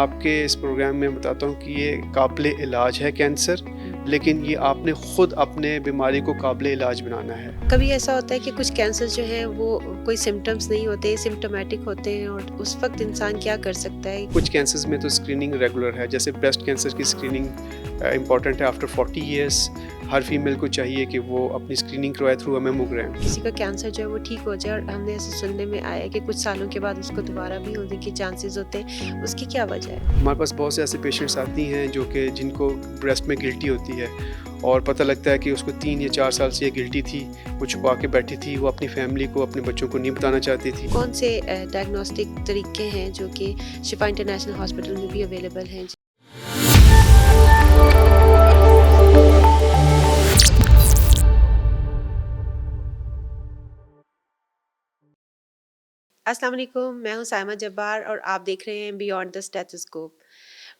आपके इस प्रोग्राम में बताता हूँ कि ये काबिल इलाज है कैंसर, लेकिन ये आपने खुद अपने बीमारी को काबिल इलाज बनाना है। कभी ऐसा होता है कि कुछ कैंसर जो हैं वो कोई सिम्पटम्स नहीं होते, सिम्प्टोमेटिक होते हैं और उस वक़्त इंसान क्या कर सकता है? कुछ कैंसर्स में तो स्क्रीनिंग रेगुलर है, जैसे ब्रेस्ट कैंसर की स्क्रीनिंग इम्पॉर्टेंट है। आफ्टर 40 इयर्स हर फीमेल को चाहिए कि वो अपनी स्क्रीनिंग करवाए थ्रू अ मेमोग्राम। किसी का कैंसर जो है वो ठीक हो जाए और हमने ऐसे सुनने में आया है कि कुछ सालों के बाद उसको दोबारा भी होने के चांसेस होते हैं, उसकी क्या वजह है? हमारे पास बहुत से ऐसे पेशेंट्स आती हैं जो कि जिनको ब्रेस्ट में गिल्टी होती है और पता लगता है कि उसको 3 या 4 साल से ये गिल्टी थी, वो छुपा के बैठी थी, वो अपनी फैमिली को, अपने बच्चों को नहीं बताना चाहती थी। कौन से डायग्नोस्टिक तरीके हैं जो कि शिफा इंटरनेशनल हॉस्पिटल में भी अवेलेबल हैं? अस्सलाम वालेकुम, मैं हूं साइमा जब्बार और आप देख रहे हैं बियॉन्ड द स्टेथोस्कोप।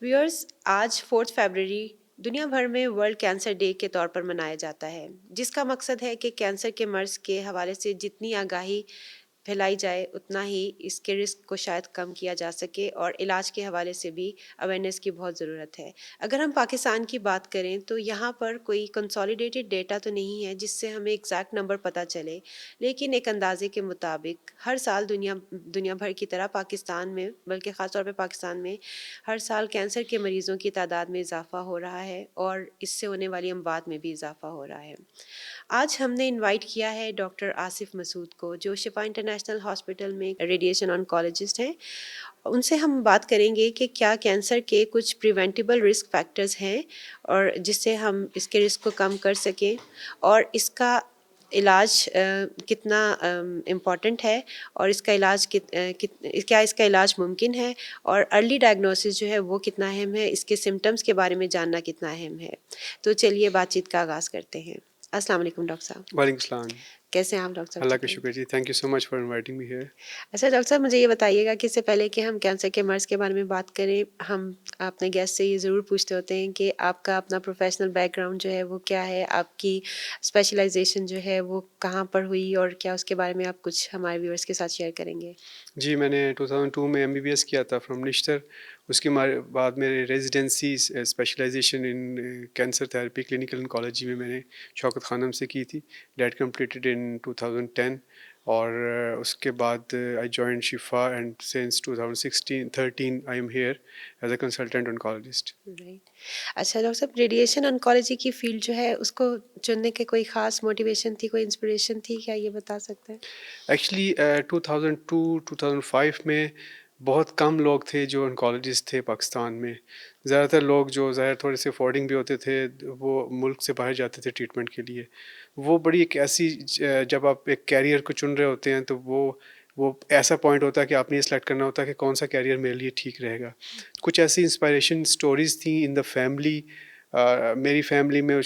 व्यूअर्स, आज 4 फरवरी दुनिया भर में वर्ल्ड कैंसर डे के तौर पर मनाया जाता है, जिसका मकसद है कि कैंसर के मर्ज के हवाले से जितनी आगाही फैलाई जाए उतना ही इसके रिस्क को शायद कम किया जा सके और इलाज के हवाले से भी अवेयरनेस की बहुत ज़रूरत है। अगर हम पाकिस्तान की बात करें तो यहाँ पर कोई कंसोलिडेटेड डेटा तो नहीं है जिससे हमें एग्जैक्ट नंबर पता चले, लेकिन एक अंदाजे के मुताबिक हर साल दुनिया भर की तरह पाकिस्तान में, बल्कि ख़ास तौर पे पाकिस्तान में हर साल कैंसर के मरीज़ों की तादाद में इजाफ़ा हो रहा है और इससे होने वाली अमवात में भी इजाफ़ा हो रहा है। आज हमने इनवाइट किया है डॉक्टर आसिफ मसूद को, जो शिफा इंटरनेशनल हॉस्पिटल में रेडिएशन ऑन्कोलॉजिस्ट हैं। उनसे हम बात करेंगे कि क्या कैंसर के कुछ प्रिवेंटेबल रिस्क फैक्टर्स हैं और जिससे हम इसके रिस्क को कम कर सकें और इसका इलाज कितना इम्पॉर्टेंट है और इसका इलाज क्या इसका इलाज मुमकिन है और अर्ली डायग्नोसिस जो है वो कितना अहम है, इसके सिम्टम्स के बारे में जानना कितना अहम है। तो चलिए बातचीत का आगाज़ करते हैं। अस्सलाम वालेकुम डॉक्टर साहब। वालेकुम सलाम। कैसे हैं आप डॉक्टर साहब? अल्लाह ठीक का हैं? शुक्र जी, thank you so much for inviting me here. अच्छा डॉक्टर साहब, मुझे ये बताइएगा कि इससे पहले कि हम कैंसर के मर्ज़ के बारे में बात करें, हम अपने गेस्ट से ये ज़रूर पूछते होते हैं कि आपका अपना प्रोफ़ेशनल बैकग्राउंड जो है वो क्या है? आपकी स्पेशलाइज़ेशन जो है वो कहाँ पर हुई और क्या उसके बारे में आप कुछ हमारे व्यूअर्स के साथ शेयर करेंगे? जी, मैंने 2002 में एमबीबीएस किया था फ्रॉम निश्तर। उसके बाद मेरे residency specialization in cancer therapy clinical oncology में मैंने शौकत खानम से की थी। दैट कंप्लीटेड इन 2010 और उसके बाद I joined Shifa and since 2016 13 I am here as a consultant oncologist. Right. अच्छा डॉक्टर साहब, रेडिएशन ऑन्कोलॉजी की फ़ील्ड जो है उसको चुनने की कोई ख़ास मोटिवेशन थी, कोई इंस्पिरेशन थी? क्या ये बता सकते हैं? एक्चुअली 2002-2005 में बहुत कम लोग थे जो ऑन्कोलॉजिस्ट थे पाकिस्तान में। ज़्यादातर लोग जो ज़ाहिर थोड़े से अफोर्डिंग भी होते थे, वो मुल्क से बाहर जाते थे ट्रीटमेंट के लिए। वो बड़ी एक ऐसी जब आप एक कैरियर को चुन रहे होते हैं तो वो ऐसा पॉइंट होता है कि आपने ये सेलेक्ट करना होता है कि कौन सा कैरियर मेरे लिए ठीक रहेगा। कुछ ऐसी इंस्पायरेशन स्टोरीज़ थी इन द फैमिली। मेरी फैमिली में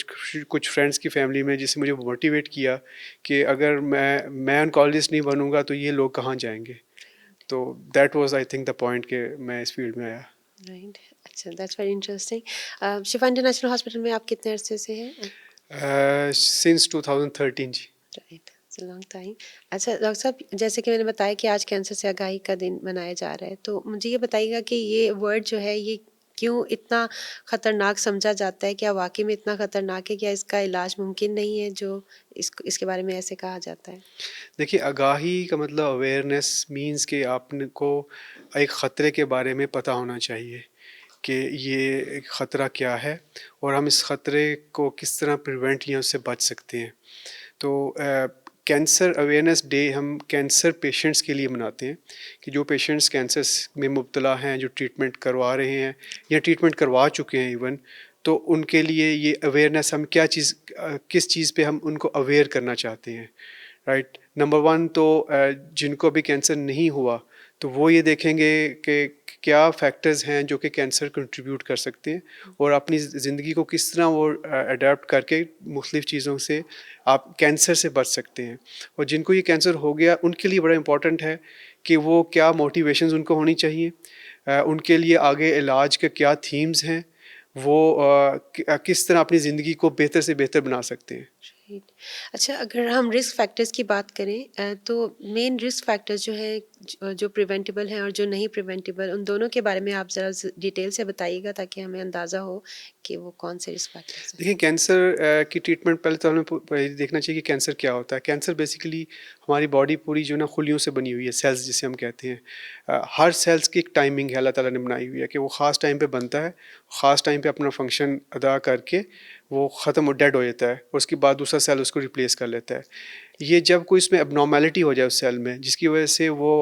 कुछ फ्रेंड्स की फैमिली में, जिससे मुझे मोटिवेट किया कि अगर मैं ऑन्कोलॉजिस्ट नहीं बनूँगा तो ये लोग कहाँ जाएँगे। तो that was I think the point कि मैं इस फील्ड में आया। राइट। अच्छा, that's very interesting. Shifa international hospital में आप कितने अरसे से हैं? सिंस 2013 जी। Right, it's a long time. अच्छा डॉक्टर साहब, जैसे कि मैंने बताया कि आज कैंसर से आगाही का दिन मनाया जा रहा है, तो मुझे ये बताइएगा कि ये वर्ड जो है ये क्यों इतना ख़तरनाक समझा जाता है? क्या वाक़ई में इतना ख़तरनाक है? क्या इसका इलाज मुमकिन नहीं है जो इसके बारे में ऐसे कहा जाता है? देखिए, आगाही का मतलब अवेयरनेस मीन्स कि आपने को एक ख़तरे के बारे में पता होना चाहिए कि ये एक ख़तरा क्या है और हम इस ख़तरे को किस तरह प्रिवेंट या उससे बच सकते हैं। तो कैंसर अवेयरनेस डे हम कैंसर पेशेंट्स के लिए मनाते हैं कि जो पेशेंट्स कैंसर में मुब्तला हैं, जो ट्रीटमेंट करवा रहे हैं या ट्रीटमेंट करवा चुके हैं इवन, तो उनके लिए ये अवेयरनेस हम किस चीज़ पे हम उनको अवेयर करना चाहते हैं। राइट, नंबर वन तो जिनको भी कैंसर नहीं हुआ तो वो ये देखेंगे कि क्या फैक्टर्स हैं जो कि कैंसर कंट्रीब्यूट कर सकते हैं और अपनी ज़िंदगी को किस तरह वो अडेप्ट करके मुख्तलिफ़ चीज़ों से आप कैंसर से बच सकते हैं। और जिनको ये कैंसर हो गया उनके लिए बड़ा इम्पोर्टेंट है कि वो क्या मोटिवेशंस उनको होनी चाहिए, उनके लिए आगे इलाज के क्या थीम्स हैं, वो किस तरह अपनी ज़िंदगी को बेहतर से बेहतर बना सकते हैं। राइट। अच्छा, अगर हम रिस्क फैक्टर्स की बात करें तो मेन रिस्क फैक्टर्स जो हैं जो प्रिवेंटेबल हैं और जो नहीं प्रिवेंटेबल, उन दोनों के बारे में आप ज़रा डिटेल से बताइएगा ताकि हमें अंदाज़ा हो कि वो कौन से रिस्क फैक्टर्स हैं। देखिए कैंसर की ट्रीटमेंट पहले तो हमें पहले देखना चाहिए कि कैंसर क्या होता है। कैंसर बेसिकली हमारी बॉडी पूरी जो है ना खुलियों से बनी हुई है, सेल्स जिसे हम कहते हैं। हर सेल्स की एक टाइमिंग है, अल्लाह ताला ने बनाई हुई है कि वो ख़ास टाइम पे बनता है, ख़ास टाइम पे अपना फंक्शन अदा करके वो ख़त्म डेड हो जाता है और उसके बाद दूसरा सेल उसको रिप्लेस कर लेता है। ये जब कोई इसमें एब्नॉर्मेलिटी हो जाए उस सेल में जिसकी वजह से वो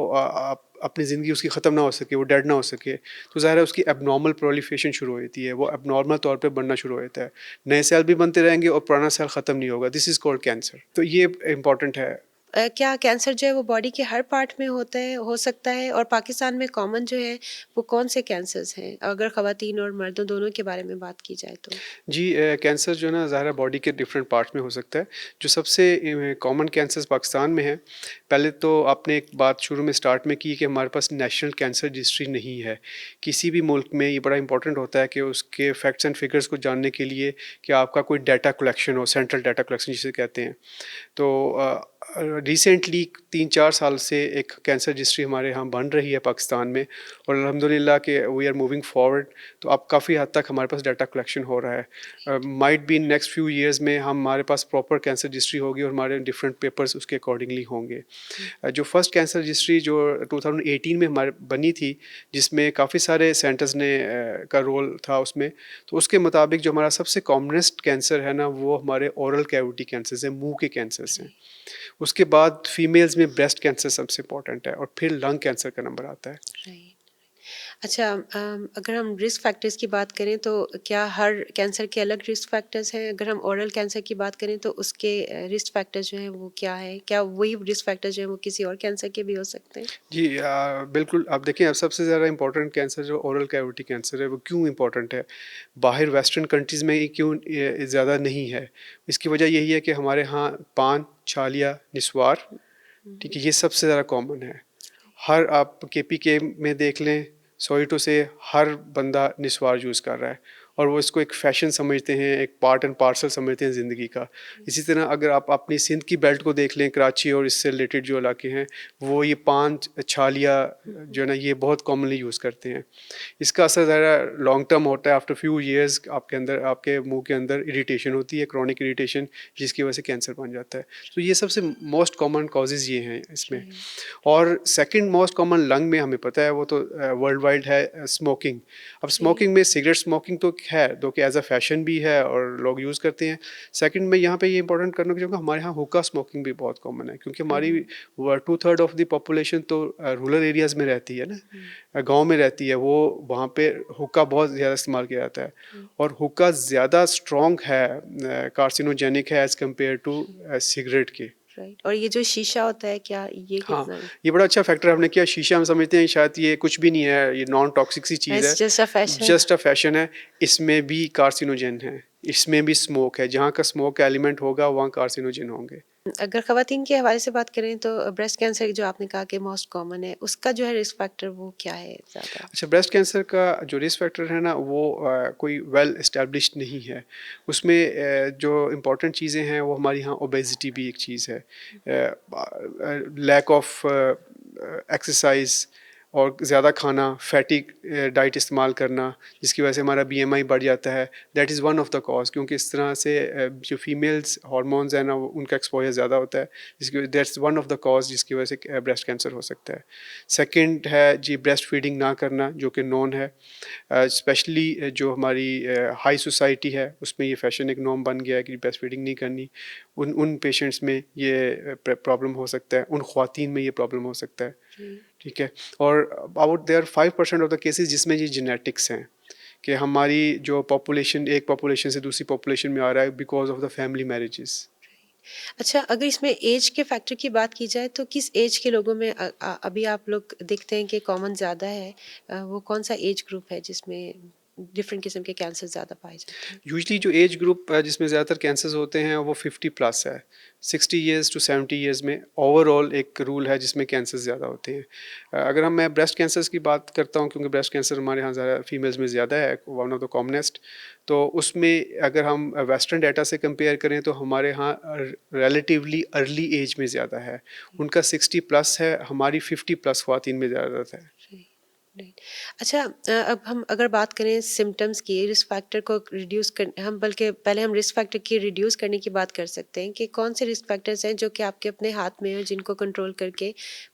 अपनी ज़िंदगी उसकी ख़त्म ना हो सके, वो डेड ना हो सके, तो ज़ाहिर है उसकी एबनॉर्मल प्रोलिफरेशन शुरू हो जाती है, वो एबनॉर्मल तौर पे बनना शुरू हो जाता है। नए सेल भी बनते रहेंगे और पुराना सेल ख़त्म नहीं होगा। This is called cancer. तो ये इम्पॉर्टेंट है। क्या कैंसर जो है वो बॉडी के हर पार्ट में होता है, हो सकता है? और पाकिस्तान में कॉमन जो है वो कौन से कैंसर्स हैं, अगर ख़वातीन और मर्दों दोनों के बारे में बात की जाए तो? जी कैंसर जो है ना ज़ाहिर है बॉडी के डिफरेंट पार्ट्स में हो सकता है। जो सबसे कॉमन कैंसर्स पाकिस्तान में है, पहले तो आपने एक बात शुरू में स्टार्ट में की कि हमारे पास नेशनल कैंसर रजिस्ट्री नहीं है। किसी भी मुल्क में ये बड़ा इंपॉर्टेंट होता है कि उसके फैक्ट्स एंड फिगर्स को जानने के लिए कि आपका कोई डाटा कलेक्शन हो, सेंट्रल डाटा कलेक्शन जिसे कहते हैं। तो रिसेंटली 3-4 साल से एक कैंसर रजिस्ट्री हमारे यहाँ बन रही है पाकिस्तान में और अल्हम्दुलिल्लाह कि वी आर मूविंग फॉरवर्ड। तो अब काफ़ी हद तक हमारे पास डाटा कलेक्शन हो रहा है। Might be in next few years में हमारे पास प्रॉपर कैंसर रजिस्ट्री होगी और हमारे डिफरेंट पेपर्स उसके अकॉर्डिंगली होंगे। जो फर्स्ट कैंसर रजिस्ट्री जो 2018 में हमारे बनी थी, जिसमें काफ़ी सारे सेंटर्स ने का रोल था उसमें, तो उसके मुताबिक जो हमारा सबसे कॉमनेस्ट कैंसर है ना, वो हमारे ओरल कैविटी कैंसर्स हैं, मुँह के कैंसर्स हैं। उसके बाद फीमेल्स में ब्रेस्ट कैंसर सबसे इम्पोर्टेंट है और फिर लंग कैंसर का नंबर आता है। राइट। अच्छा, अगर हम रिस्क फैक्टर्स की बात करें तो क्या हर कैंसर के अलग रिस्क फैक्टर्स हैं? अगर हम ओरल कैंसर की बात करें तो उसके रिस्क फैक्टर्स जो हैं वो क्या है? क्या वही रिस्क फैक्टर्स जो हैं वो किसी और कैंसर के भी हो सकते हैं? जी बिल्कुल आप देखिए अब सबसे ज़्यादा इंपॉर्टेंट कैंसर जो ओरल कैविटी कैंसर है वो क्यों इंपॉर्टेंट है? बाहर वेस्टर्न कंट्रीज़ में ये क्यों ज़्यादा नहीं है? इसकी वजह यही है कि हमारे यहाँ पान, छालिया, निस्वार, ठीक हम्म। है, ये सबसे ज़्यादा कॉमन है। हर आप केपीके में देख लें, सोइटो से हर बंदा निस्वार यूज़ कर रहा है और वो इसको एक फ़ैशन समझते हैं, एक पार्ट एंड पार्सल समझते हैं ज़िंदगी का। इसी तरह अगर आप अपनी सिंध की बेल्ट को देख लें, कराची और इससे रिलेटेड जो इलाके हैं, वो ये पान, छालिया जो है ना, ये बहुत कॉमनली यूज़ करते हैं। इसका असर ज़रा लॉन्ग टर्म होता है। आफ्टर फ्यू इयर्स आपके अंदर, आपके मुंह के अंदर इरिटेशन होती है, क्रॉनिक इरिटेशन, जिसकी वजह से कैंसर बन जाता है। तो ये सबसे मोस्ट कॉमन कॉजेज़ ये हैं इसमें। राइट। और सेकंड मोस्ट कॉमन लंग में हमें पता है वो तो वर्ल्ड वाइड है, स्मोकिंग। अब जी। स्मोकिंग में सिगरेट स्मोकिंग तो है, दो कि एज अ फैशन भी है और लोग यूज़ करते हैं। सेकंड में यहाँ पे ये इंपॉर्टेंट करना चाहूँगा, हमारे यहाँ हुक्का स्मोकिंग भी बहुत कॉमन है क्योंकि हमारी हम्म। 2/3 ऑफ द पॉपुलेशन तो रूरल एरियाज़ में रहती है ना, हम्म। गाँव में रहती है। वो वहाँ पे हुक्का बहुत ज़्यादा इस्तेमाल किया जाता है राइट। और हुक्का ज़्यादा स्ट्रॉन्ग है, कार्सिनोजेनिक है एज़ कम्पेयर टू सिगरेट के। राइट। और ये जो शीशा होता है, क्या ये हाँ, कितना? ये बड़ा अच्छा फैक्टर आपने किया। शीशा हम समझते हैं शायद ये कुछ भी नहीं है, ये नॉन टॉक्सिक सी चीज़ इट्स है, just a fashion. Just a fashion है। इसमें भी कार्सिनोजेन है, इसमें भी स्मोक है। जहाँ का स्मोक का एलिमेंट होगा वहाँ कार्सिनोजेन होंगे। अगर ख़वातीन के हवाले से बात करें तो ब्रेस्ट कैंसर जो आपने कहा कि मोस्ट कॉमन है, उसका जो है रिस्क फैक्टर वो क्या है ज़्यादा? अच्छा, ब्रेस्ट कैंसर का जो रिस्क फैक्टर है ना, वो कोई वेल एस्टेब्लिश्ड नहीं है। उसमें जो इम्पोर्टेंट चीज़ें हैं वो हमारे यहाँ ओबेसिटी भी एक चीज़ है। लैक ऑफ एक्सरसाइज और ज़्यादा खाना, फैटी डाइट इस्तेमाल करना, जिसकी वजह से हमारा बीएमआई बढ़ जाता है। That is one of the cause, क्योंकि इस तरह से जो फीमेल्स हार्मोन्स हैं ना, उनका एक्सपोजर ज़्यादा होता है, जिसकी that's one of the cause जिसकी वजह से ब्रेस्ट कैंसर हो सकता है। सेकंड है जी ब्रेस्ट फीडिंग ना करना, जो कि नॉन है। स्पेशली जो हमारी हाई सोसाइटी है उसमें ये फैशन एक नॉर्म बन गया है कि ब्रेस्ट फीडिंग नहीं करनी। उन उन पेशेंट्स में ये प्रॉब्लम हो सकता है, उन ख्वातीन में ये प्रॉब्लम हो सकता है। जी। ठीक है। और about their 5% of the cases जिसमें ये जेनेटिक्स हैं कि हमारी जो पॉपुलेशन एक पॉपुलेशन से दूसरी पॉपुलेशन में आ रहा है because of the family marriages. अच्छा, अगर इसमें एज के फैक्टर की बात की जाए तो किस एज के लोगों में अभी आप लोग देखते हैं कि कॉमन ज़्यादा है? वो कौन सा एज ग्रुप है जिसमें? डिफरेंट किस्म के कैंसर ज़्यादा पाए जाते हैं? यूजली जो एज ग्रुप जिसमें ज़्यादातर कैंसर्स होते हैं वो 50 प्लस है। 60 इयर्स टू 70 इयर्स में ओवरऑल एक रूल है जिसमें कैंसर ज़्यादा होते हैं। अगर मैं ब्रेस्ट कैंसर्स की बात करता हूँ, क्योंकि ब्रेस्ट कैंसर हमारे यहाँ ज़्यादा फीमेल्स में ज़्यादा है, वन ऑफ द कॉमनेस्ट। तो उसमें अगर हम वेस्टर्न डाटा से कंपेयर करें तो हमारे यहाँ रिलेटिवली अर्ली एज में ज़्यादा है। उनका 60 प्लस है, हमारी 50 प्लस ख़वातीन में ज़्यादा है। Right, right. अच्छा, अब हम अगर बात करें सिम्टम्स की, रिस्क फैक्टर को रिड्यूस कर, हम बल्कि पहले हम रिस्क फैक्टर की रिड्यूस करने की बात कर सकते हैं कि कौन से रिस्क फैक्टर्स हैं जो कि आपके अपने हाथ में हैं, जिनको कंट्रोल करके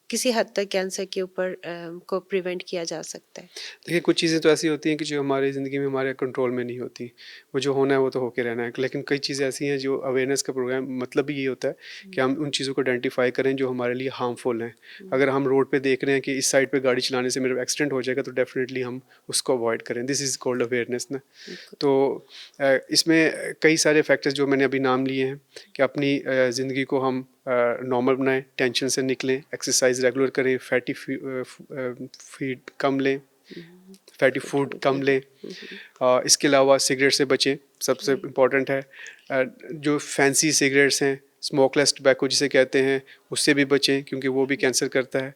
किसी हद तक कैंसर के ऊपर को प्रिवेंट किया जा सकता है? देखिए, कुछ चीज़ें तो ऐसी होती हैं कि जो हमारी ज़िंदगी में हमारे कंट्रोल में नहीं होती। वो जो होना है वो तो होके रहना है। लेकिन कई चीज़ें ऐसी हैं जो अवेयरनेस का प्रोग्राम मतलब भी ये होता है कि हम उन चीज़ों को आइडेंटिफ़ाई करें जो हमारे लिए हार्मफुल हैं। अगर हम रोड पे देख रहे हैं कि इस साइड पे गाड़ी चलाने से मेरा एक्सीडेंट हो जाएगा, तो डेफ़िनेटली हम उसको अवॉइड करें। दिस इज़ कॉल्ड अवेयरनेस ना। बिल्कुल। तो इसमें कई सारे फैक्टर्स जो मैंने अभी नाम लिए हैं कि अपनी ज़िंदगी को हम नॉर्मल बनाएं, टेंशन से निकलें, एक्सरसाइज रेगुलर करें, फैटी फीड कम लें, फैटी फूड कम लें। इसके अलावा सिगरेट से बचें, सबसे इम्पॉर्टेंट है। जो फैंसी सिगरेट्स हैं, स्मोकलेस टबैको जिसे कहते हैं, उससे भी बचें क्योंकि वो भी कैंसर करता है।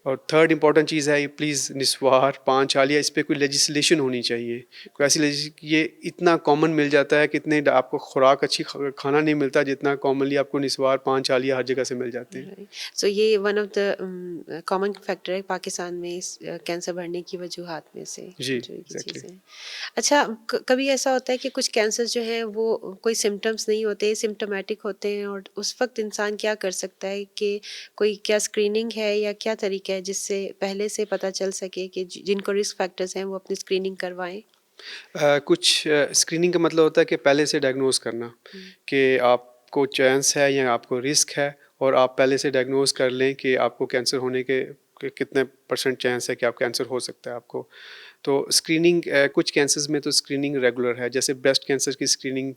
और थर्ड इम्पॉर्टेंट चीज़ है, ये प्लीज़ निस्वार, पान चालिया, इस पे कोई लेजिस्लेशन होनी चाहिए। कोई ऐसी ये इतना कॉमन मिल जाता है कि इतने आपको खुराक अच्छी खाना नहीं मिलता जितना कॉमनली आपको निस्वार, पान चालिया हर जगह से मिल जाते हैं। सो ये one of the common factor है पाकिस्तान में इस कैंसर बढ़ने की वजूहात में से, जी, जो ये एग्जैक्टली। चीज़ें हैं। अच्छा, कभी ऐसा होता है कि कुछ कैंसर जो हैं वो कोई सिम्टम्स नहीं होते, सिम्टोमेटिक होते हैं, और उस वक्त इंसान क्या कर सकता है कि कोई क्या स्क्रीनिंग है या क्या तरीका है जिससे पहले से पता चल सके कि जिनको रिस्क फैक्टर्स हैं वो अपनी स्क्रीनिंग करवाएं? कुछ स्क्रीनिंग का मतलब होता है कि पहले से डायग्नोज करना कि आपको चांस है या आपको रिस्क है, और आप पहले से डायग्नोज कर लें कि आपको कैंसर होने के कितने परसेंट चांस है कि आप कैंसर हो सकता है आपको। तो स्क्रीनिंग कुछ कैंसर्स में तो स्क्रीनिंग रेगुलर है, जैसे ब्रेस्ट कैंसर की स्क्रीनिंग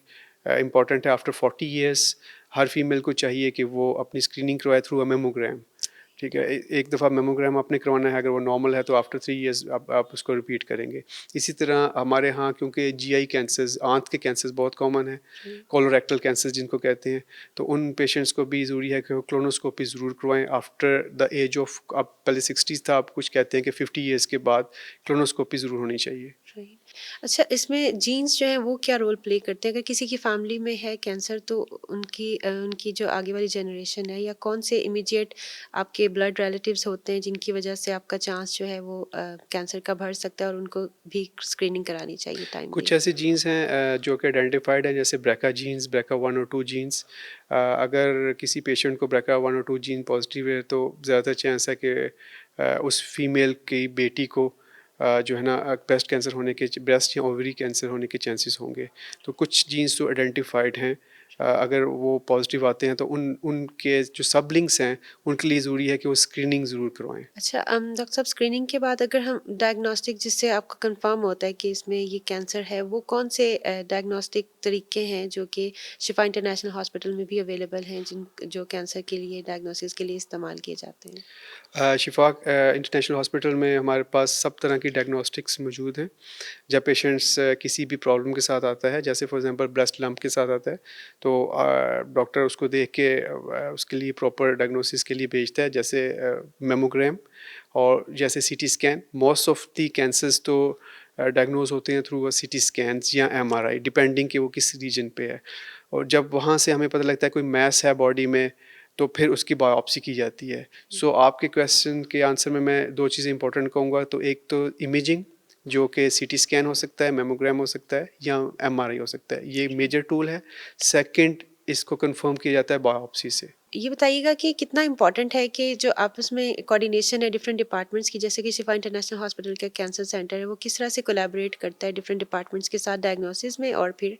इम्पॉर्टेंट है। आफ्टर 40 इयर्स हर फीमेल को चाहिए कि वो अपनी स्क्रीनिंग करवाए थ्रू अ मेमोग्राम। ठीक है, एक दफ़ा मेमोग्राम आपने करवाना है, अगर वो नॉर्मल है तो आफ्टर 3 इयर्स आप उसको रिपीट करेंगे। इसी तरह हमारे यहाँ क्योंकि जीआई कैंसर्स, आंत के कैंसर्स बहुत कॉमन है, कोलोरेक्टल कैंसर जिनको कहते हैं, तो उन पेशेंट्स को भी ज़रूरी है कि वो क्लोनोस्कोपी ज़रूर करवाएं आफ्टर द एज ऑफ, आप पहले 60s था, आप कुछ कहते हैं कि 50 इयर्स के बाद क्लोनोस्कोपी ज़रूर होनी चाहिए। राइट। अच्छा, इसमें जीन्स जो हैं वो क्या रोल प्ले करते हैं? अगर किसी की फैमिली में है कैंसर तो उनकी जो आगे वाली जनरेशन है, या कौन से इमीडिएट आपके ब्लड रिलेटिव्स होते हैं जिनकी वजह से आपका चांस जो है वो कैंसर का बढ़ सकता है, और उनको भी स्क्रीनिंग करानी चाहिए टाइमली? कुछ ऐसे जीन्स हैं जो कि आइडेंटिफाइड हैं, जैसे ब्रेका जीन्स, ब्रेका 1 और 2 जीन्स। अगर किसी पेशेंट को ब्रेका 1 और 2 जीन पॉजिटिव है तो ज़्यादा चांस है कि उस फीमेल की बेटी को जो है ना ब्रेस्ट कैंसर होने के, ब्रेस्ट या ओवरी कैंसर होने के चांसेस होंगे। तो कुछ जीन्स तो आइडेंटिफाइड हैं, अगर वो पॉजिटिव आते हैं तो उनके जो सबलिंक्स हैं उनके लिए ज़रूरी है कि वो स्क्रीनिंग ज़रूर करवाएं। अच्छा, डॉक्टर साहब, स्क्रीनिंग के बाद अगर हम डायग्नोस्टिक, जिससे आपको कंफर्म होता है कि इसमें ये कैंसर है, वो कौन से डायग्नोस्टिक तरीके हैं जो कि शिफा इंटरनेशनल हॉस्पिटल में भी अवेलेबल हैं, जिन जो कैंसर के लिए डायग्नोसिस के लिए इस्तेमाल किए जाते हैं? शिफा इंटरनेशनल हॉस्पिटल में हमारे पास सब तरह की डायग्नोस्टिक्स मौजूद हैं। जब पेशेंट्स किसी भी प्रॉब्लम के साथ आता है, जैसे फॉर एग्जांपल ब्रेस्ट लंप के साथ आता है, तो डॉक्टर उसको देख के उसके लिए प्रॉपर डायग्नोसिस के लिए भेजता है, जैसे मेमोग्राम और जैसे CT scan. Most of the cancers तो डायग्नोज होते हैं थ्रू सीटी स्कैन्स या एमआरआई, डिपेंडिंग कि वो किस रीजन पे है। और जब वहाँ से हमें पता लगता है कोई मैस है बॉडी में, तो फिर उसकी बायोप्सी की जाती है। सो आपके क्वेश्चन के आंसर में मैं दो चीज़ें इंपॉर्टेंट कहूँगा। तो एक तो इमेजिंग, जो कि सीटी स्कैन हो सकता है, मेमोग्राम हो सकता है या एमआरआई हो सकता है, ये मेजर टूल है। सेकंड, इसको कंफर्म किया जाता है बायोप्सी से। ये बताइएगा कि कितना इम्पोर्टेंट है कि जो आपस में कोऑर्डिनेशन है डिफरेंट डिपार्टमेंट्स की, जैसे कि शिफा इंटरनेशनल हॉस्पिटल का कैंसर सेंटर है, वो किस तरह से कोलैबोरेट करता है डिफरेंट डिपार्टमेंट्स के साथ डायग्नोसिस में और फिर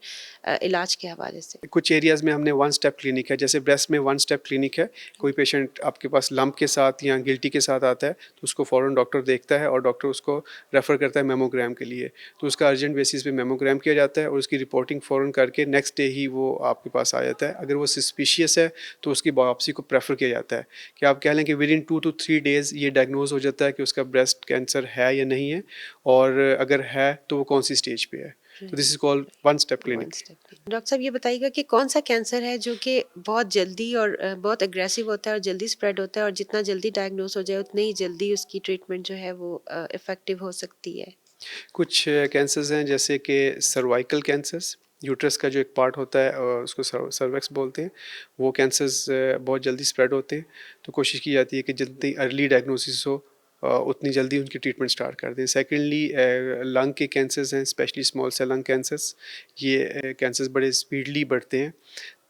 इलाज के हवाले से? कुछ एरियाज़ में हमने वन स्टेप क्लिनिक है, जैसे ब्रेस्ट में वन स्टेप क्लिनिक है। कोई पेशेंट आपके पास लंप के साथ या गिल्टी के साथ आता है तो उसको फ़ौरन डॉक्टर देखता है और डॉक्टर उसको रेफ़र करता है मेमोग्राम के लिए। तो उसका अर्जेंट बेसिस पे मेमोग्राम किया जाता है और उसकी रिपोर्टिंग फ़ौरन करके नेक्स्ट डे ही वो आपके पास आ जाता है। अगर वो सस्पिशियस है तो उसकी बायोप्सी को प्रेफर किया जाता है कि आप कह लें कि विद इन 2 to 3 डेज़ ये डायग्नोज हो जाता है कि उसका ब्रेस्ट कैंसर है या नहीं है, और अगर है तो वो कौन सी स्टेज पे है। तो this is called one step one clinic. Step. Doctor साहब ये बताइएगा कि कौन सा कैंसर है जो कि बहुत जल्दी और बहुत अग्रेसिव होता है और जल्दी स्प्रेड होता है, और जितना जल्दी डायग्नोस हो जाए उतनी ही जल्दी उसकी ट्रीटमेंट जो है वो इफेक्टिव हो सकती है। कुछ कैंसर्स हैं जैसे कि सर्वाइकल कैंसर्स, यूट्रस का जो एक पार्ट होता है उसको सर्वेक्स बोलते हैं, वो कैंसर्स बहुत जल्दी स्प्रेड होते हैं। तो कोशिश की जाती है कि जितनी अर्ली डायग्नोसिस हो उतनी जल्दी उनकी ट्रीटमेंट स्टार्ट कर दें। सेकेंडली लंग के कैंसर्स हैं, specially small cell lung cancers, ये कैंसर्स बड़े स्पीडली बढ़ते हैं।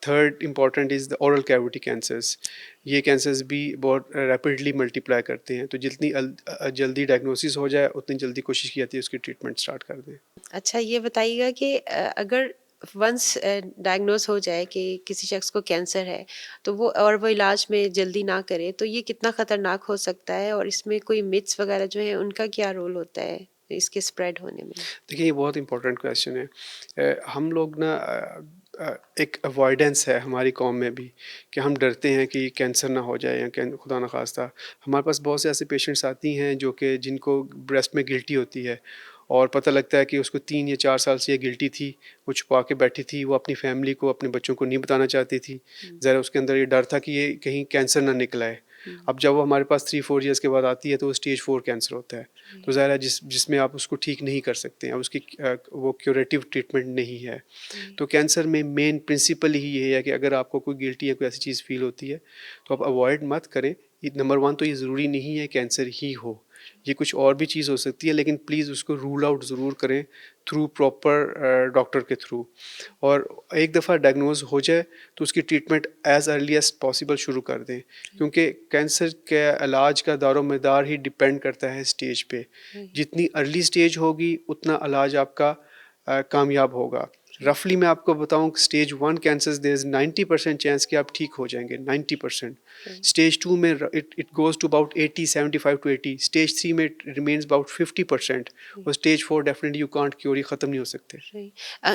Third important is the oral cavity cancers, ये कैंसर्स भी बहुत रैपिडली मल्टीप्लाई करते हैं। तो जितनी जल्दी डायग्नोसिस हो जाए उतनी जल्दी कोशिश की जाती है उसकी ट्रीटमेंट स्टार्ट कर दें। अच्छा ये बताइएगा कि अगर वंस डायग्नोस हो जाए कि किसी शख्स को कैंसर है, तो वो इलाज में जल्दी ना करे, तो ये कितना खतरनाक हो सकता है, और इसमें कोई मिथ्स वगैरह जो है उनका क्या रोल होता है इसके स्प्रेड होने में? देखिए, ये बहुत इंपॉर्टेंट क्वेश्चन है। हम लोग ना एक अवॉइडेंस है हमारी कौम में भी कि हम डरते हैं कि कैंसर ना हो जाए या खुदा न खास्ता। हमारे पास बहुत से ऐसे पेशेंट्स आती हैं जो कि जिनको ब्रेस्ट में गिल्टी होती है, और पता लगता है कि उसको 3 या 4 साल से ये गिल्टी थी, वो छुपा के बैठी थी, वो अपनी फैमिली को, अपने बच्चों को नहीं बताना चाहती थी। ज़रा उसके अंदर ये डर था कि ये कहीं कैंसर ना निकल आए। अब जब वो हमारे पास 3-4 ईयर्स के बाद आती है तो वो स्टेज 4 कैंसर होता है। तो ज़ाहिर है जिसमें आप उसको ठीक नहीं कर सकते हैं, अब उसकी वो क्यूरेटिव ट्रीटमेंट नहीं है। तो कैंसर में मेन प्रिंसिपल ही ये है कि अगर आपको कोई गिल्टी या कोई ऐसी चीज़ फ़ील होती है तो आप अवॉइड मत करें। नंबर 1 तो ये ज़रूरी नहीं है कैंसर ही हो, ये कुछ और भी चीज़ हो सकती है, लेकिन प्लीज़ उसको रूल आउट ज़रूर करें थ्रू प्रॉपर डॉक्टर के थ्रू। और एक दफ़ा डायग्नोज हो जाए तो उसकी treatment as early as possible शुरू कर दें, क्योंकि कैंसर के इलाज का दारोमदार ही डिपेंड करता है स्टेज पे। जितनी अर्ली स्टेज होगी उतना इलाज आपका कामयाब होगा। रफली मैं आपको बताऊं, stage 1 cancers there is 90% chance कि आप ठीक हो जाएंगे, 90%। स्टेज 2 में it goes to about 80, 75 to 80। Stage 3 में इट रिमेन्स अबाउट 50%। और stage 4 definitely you can't cure, ये ख़त्म नहीं हो सकते।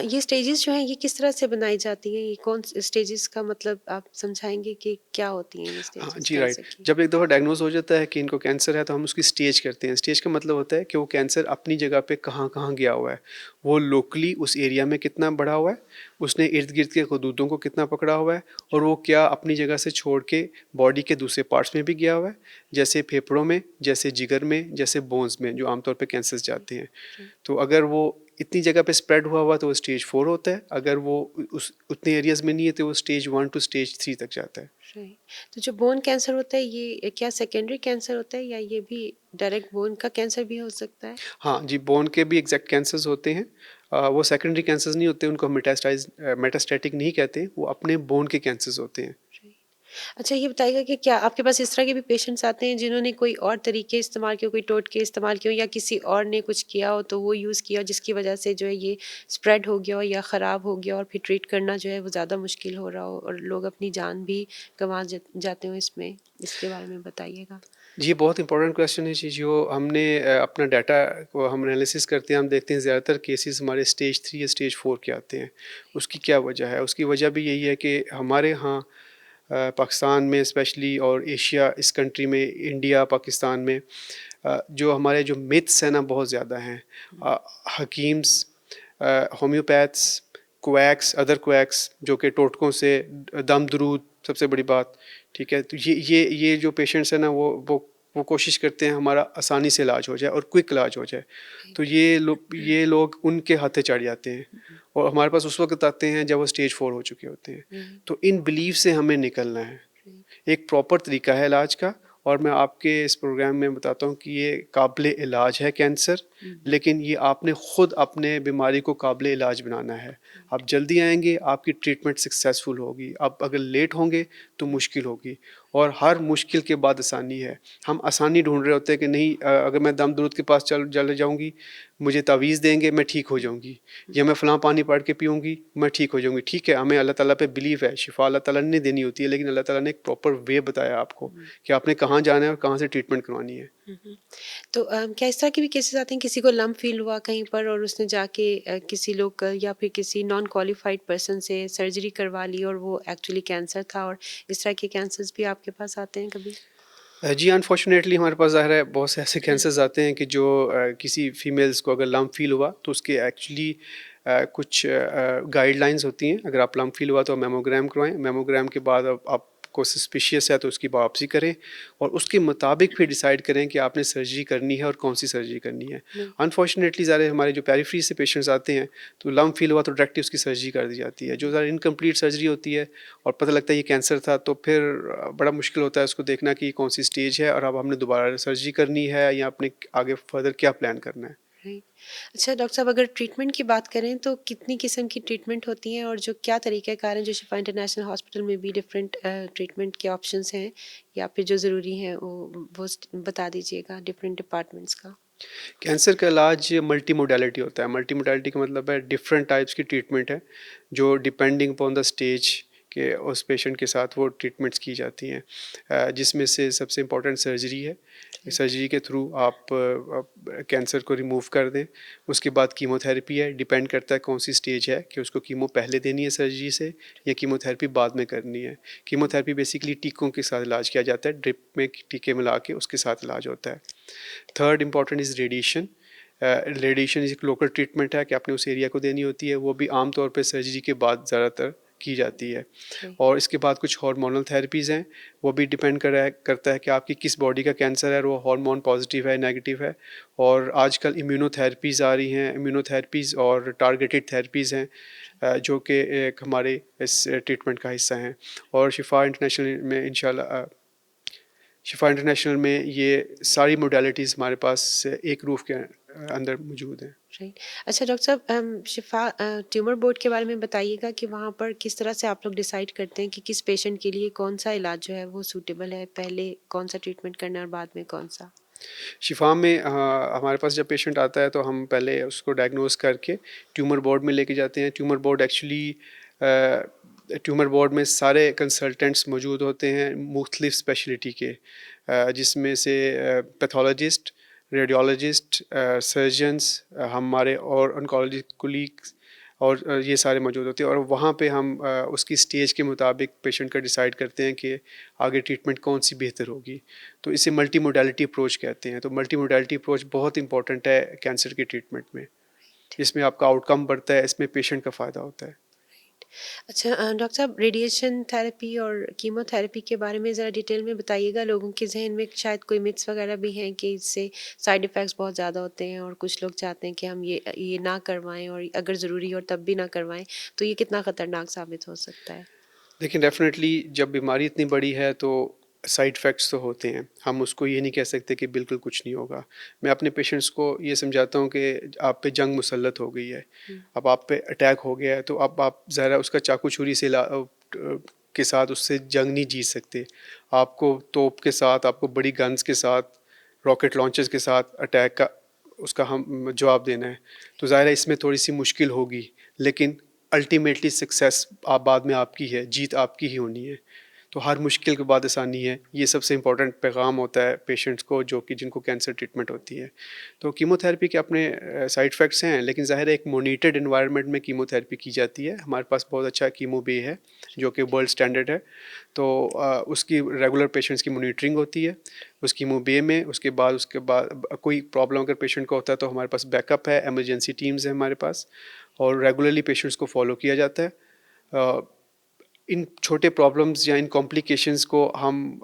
ये स्टेजेस जो हैं ये किस तरह से बनाई जाती हैं? ये कौन स्टेजेस का मतलब आप समझाएंगे कि क्या होती हैं ये हाँ स्टेजेस जी, राइट। कैंसर की? जब एक दफ़ा डायग्नोज हो जाता है कि इनको कैंसर है तो हम उसकी स्टेज करते हैं। स्टेज का मतलब होता है कि वो कैंसर अपनी जगह पे कहाँ कहाँ गया हुआ है, वो लोकली उस एरिया में कितना बढ़ा हुआ है, उसने इर्द गिर्द के हदूदों को कितना पकड़ा हुआ है, और वो क्या अपनी जगह से छोड़ के बॉडी के दूसरे पार्ट्स में भी गया हुआ है, जैसे फेफड़ों में, जैसे जिगर में, जैसे बोन्स में, जो आमतौर पे कैंसर्स जाते हैं। तो अगर वो इतनी जगह पे स्प्रेड हुआ हुआ तो वो स्टेज 4 होता है। अगर वो उस उतने एरियाज़ में नहीं है तो वो स्टेज 1 टू स्टेज 3 तक जाता है। राइट। तो जो बोन कैंसर होता है ये क्या सेकेंडरी कैंसर होता है, या ये भी डायरेक्ट बोन का कैंसर भी हो सकता है? हाँ जी, बोन के भी एग्जैक्ट कैंसर्स होते हैं। वो सेकेंडरी कैंसर्स नहीं होते, उनको मेटास्टैटिक नहीं कहते, वो अपने बोन के कैंसर्स होते हैं। अच्छा ये बताइएगा कि क्या आपके पास इस तरह के भी पेशेंट्स आते हैं जिन्होंने कोई और तरीके इस्तेमाल किए, कोई टोटके इस्तेमाल किए हो, या किसी और ने कुछ किया हो तो वो यूज़ किया हो जिसकी वजह से जो है ये स्प्रेड हो गया हो या ख़राब हो गया, और फिर ट्रीट करना जो है वो ज़्यादा मुश्किल हो रहा हो और लोग अपनी जान भी गंवा जाते हो इसमें? इसके बारे में बताइएगा। जी, ये बहुत इंपॉर्टेंट क्वेश्चन है जी, जो हमने अपना डाटा को हम एनालिसिस करते हैं, हम देखते हैं ज़्यादातर केसेस हमारे स्टेज 3 या स्टेज 4 के आते हैं। उसकी क्या वजह है? उसकी वजह भी यही है कि हमारे यहाँ पाकिस्तान में स्पेशली, और एशिया इस कंट्री में, इंडिया, पाकिस्तान में जो हमारे जो मिथ्स हैं ना बहुत ज़्यादा हैं। Hakims, homeopaths, quacks, other quacks जो कि टोटकों से दम दरूद सबसे बड़ी बात, ठीक है? तो ये जो पेशेंट्स हैं ना वो कोशिश करते हैं हमारा आसानी से इलाज हो जाए और क्विक इलाज हो जाए। तो ये लोग उनके हाथे चढ़ जाते हैं, और हमारे पास उस वक़्त आते हैं जब वो स्टेज 4 हो चुके होते हैं। तो इन बिलीफ से हमें निकलना है। एक प्रॉपर तरीका है इलाज का, और मैं आपके इस प्रोग्राम में बताता हूँ कि ये काबिल इलाज है कैंसर, लेकिन ये आपने ख़ुद अपने बीमारी को काबिल इलाज बनाना है। आप जल्दी आएंगे, आपकी ट्रीटमेंट सक्सेसफुल होगी। आप अगर लेट होंगे तो मुश्किल होगी। और हर मुश्किल के बाद आसानी है। हम आसानी ढूँढ रहे होते हैं कि नहीं अगर मैं दमदरूद के पास चले जाऊँगी, मुझे तावीज़ देंगे, मैं ठीक हो जाऊँगी, या मैं फ़लाँ पानी पढ़ के पीऊँगी, मैं ठीक हो जाऊँगी। ठीक है, हमें अल्लाह ताला पे बिलीव है, शिफ़ा अल्लाह ताला ने देनी होती है, लेकिन अल्लाह ताला ने एक प्रॉपर वे बताया आपको कि आपने कहाँ जाना है और कहाँ से ट्रीटमेंट करवानी है। तो क्या इस तरह के भी केसेस आते हैं, किसी को लम्प फील हुआ कहीं पर और उसने जाके किसी लोग या फिर किसी नॉन क्वालिफाइड पर्सन से सर्जरी करवा ली और वो एक्चुअली कैंसर था, और इस तरह के कैंसर्स भी आपके पास आते हैं कभी? जी, अनफॉर्चुनेटली हमारे पास ज़ाहिर है बहुत से ऐसे कैंसर्स आते हैं कि जो किसी फीमेल्स को अगर लम्प फ़ील हुआ तो उसके एक्चुअली कुछ गाइडलाइंस होती हैं। अगर आप लम्प फ़ील हुआ तो मेमोग्राम करवाएँ, मेमोग्राम के बाद आपको सस्पिशियस है तो उसकी बायोप्सी करें और उसके मुताबिक फिर डिसाइड करें कि आपने सर्जरी करनी है और कौन-सी सर्जरी करनी है। हम्म, अनफॉर्चुनेटली ज़ाहिर है हमारे जो पेरिफेरी से पेशेंट्स आते हैं, तो लम्प फ़ील हुआ तो डायरेक्टली उसकी सर्जरी कर दी जाती है, जो ज़रा इनकम्प्लीट सर्जरी होती है और पता लगता है ये कैंसर था, तो फिर बड़ा मुश्किल होता है उसको देखना कि कौन सी स्टेज है और अब हमने दोबारा सर्जरी करनी है या अपने आगे फर्दर क्या प्लान करना है। राइट। अच्छा डॉक्टर साहब, अगर ट्रीटमेंट की बात करें तो कितनी किस्म की ट्रीटमेंट होती हैं, और जो क्या तरीक़ाकार हैं, जो शिफा इंटरनेशनल हॉस्पिटल में भी डिफरेंट ट्रीटमेंट के ऑप्शंस हैं, या फिर जो ज़रूरी हैं वो बता दीजिएगा डिफरेंट डिपार्टमेंट्स का। कैंसर का इलाज मल्टी मोडालिटी होता है। मल्टी मोडालिटी का मतलब है डिफरेंट टाइप्स की ट्रीटमेंट है, जो डिपेंडिंग अपॉन द स्टेज के उस पेशेंट के साथ वो ट्रीटमेंट्स की जाती हैं। जिसमें से सबसे इम्पोर्टेंट सर्जरी है। सर्जरी के थ्रू आप कैंसर को रिमूव कर दें। उसके बाद कीमोथेरेपी है, डिपेंड करता है कौन सी स्टेज है कि उसको कीमो पहले देनी है सर्जरी से या कीमोथेरेपी बाद में करनी है। कीमोथेरेपी बेसिकली टीकों के साथ इलाज किया जाता है, ड्रिप में टीके मिला के उसके साथ इलाज होता है। Third important is radiation. Radiation एक लोकल ट्रीटमेंट है कि आपने उस एरिया को देनी होती है, वो भी आम तौर पे सर्जरी के बाद ज़्यादातर की जाती है। Okay. और इसके बाद कुछ हार्मोनल थेरेपीज़ हैं, वो भी डिपेंड करता है कि आपकी किस बॉडी का कैंसर है और वो हार्मोन पॉजिटिव है नेगेटिव है। और आजकल इम्यूनोथेरेपीज़ आ रही हैं, इम्यूनोथेरेपीज़ और टारगेटेड थेरेपीज़ हैं, जो कि एक हमारे इस ट्रीटमेंट का हिस्सा हैं। और शिफा इंटरनेशनल में ये सारी मोडालिटीज़ हमारे पास एक रूफ़ के अंदर मौजूद हैं। राइट। अच्छा डॉक्टर साहब, शिफा ट्यूमर बोर्ड के बारे में बताइएगा कि वहाँ पर किस तरह से आप लोग डिसाइड करते हैं कि किस पेशेंट के लिए कौन सा इलाज जो है वो सूटेबल है, पहले कौन सा ट्रीटमेंट करना है और बाद में कौन सा? शिफा में हमारे पास जब पेशेंट आता है तो हम पहले उसको डायग्नोस करके ट्यूमर बोर्ड में लेके जाते हैं। ट्यूमर बोर्ड में सारे कंसल्टेंट्स मौजूद होते हैं मुख्तलिफ़ स्पेशलिटी के, जिसमें से पैथोलॉजिस्ट, रेडियोलॉजिस्ट, सर्जन्स, हमारे और ऑन्कोलॉजी कोलीग्स और ये सारे मौजूद होते हैं और वहाँ पे हम उसकी स्टेज के मुताबिक पेशेंट का डिसाइड करते हैं कि आगे ट्रीटमेंट कौन सी बेहतर होगी। तो इसे मल्टी मोडालिटी अप्रोच कहते हैं। तो मल्टी मोडालिटी अप्रोच बहुत इंपॉर्टेंट है कैंसर के ट्रीटमेंट में। इसमें आपका आउटकम बढ़ता है, इसमें पेशेंट का फ़ायदा होता है। अच्छा डॉक्टर साहब, रेडिएशन थेरेपी और कीमोथेरेपी के बारे में ज़रा डिटेल में बताइएगा। लोगों के जहन में शायद कोई मिथ्स वगैरह भी हैं कि इससे साइड इफ़ेक्ट्स बहुत ज़्यादा होते हैं, और कुछ लोग चाहते हैं कि हम ये ना करवाएं, और अगर ज़रूरी हो तब भी ना करवाएं, तो ये कितना ख़तरनाक साबित हो सकता है? देखिए डेफ़िनेटली जब बीमारी इतनी बड़ी है तो साइड इफ़ेक्ट्स तो होते हैं। हम उसको ये नहीं कह सकते कि बिल्कुल कुछ नहीं होगा। मैं अपने पेशेंट्स को ये समझाता हूँ कि आप पे जंग मुसल्लत हो गई है। हम्म, अब आप पे अटैक हो गया है तो अब आप ज़रा उसका चाकू छुरी से के साथ उससे जंग नहीं जीत सकते। आपको तोप के साथ, आपको बड़ी गन्स के साथ, रॉकेट लॉन्चर्स के साथ अटैक का उसका हम जवाब देना है। तो ज़ाहिर है इसमें थोड़ी-सी मुश्किल होगी, लेकिन अल्टीमेटली सक्सेस आप बाद में आपकी है, जीत आपकी ही होनी है। तो हर मुश्किल के बाद आसानी है, ये सबसे इम्पोर्टेंट पैगाम होता है पेशेंट्स को जो कि जिनको कैंसर ट्रीटमेंट होती है। तो कीमोथेरेपी के अपने साइड इफ़ेक्ट्स हैं, लेकिन ज़ाहिर है एक मॉनिटर्ड एनवायरनमेंट में कीमोथेरेपी की जाती है। हमारे पास बहुत अच्छा कीमो बे है, जो कि वर्ल्ड स्टैंडर्ड है। तो उसकी रेगुलर पेशेंट्स की मॉनिटरिंग होती है, उस कीमो बे में। उसके बाद कोई प्रॉब्लम अगर पेशेंट को होता है तो हमारे पास बैकअप है, इमरजेंसी टीम्स हैं हमारे पास और रेगुलरली पेशेंट्स को फ़ॉलो किया जाता है। अ, इन छोटे प्रॉब्लम्स या इन कॉम्प्लिकेशंस को हम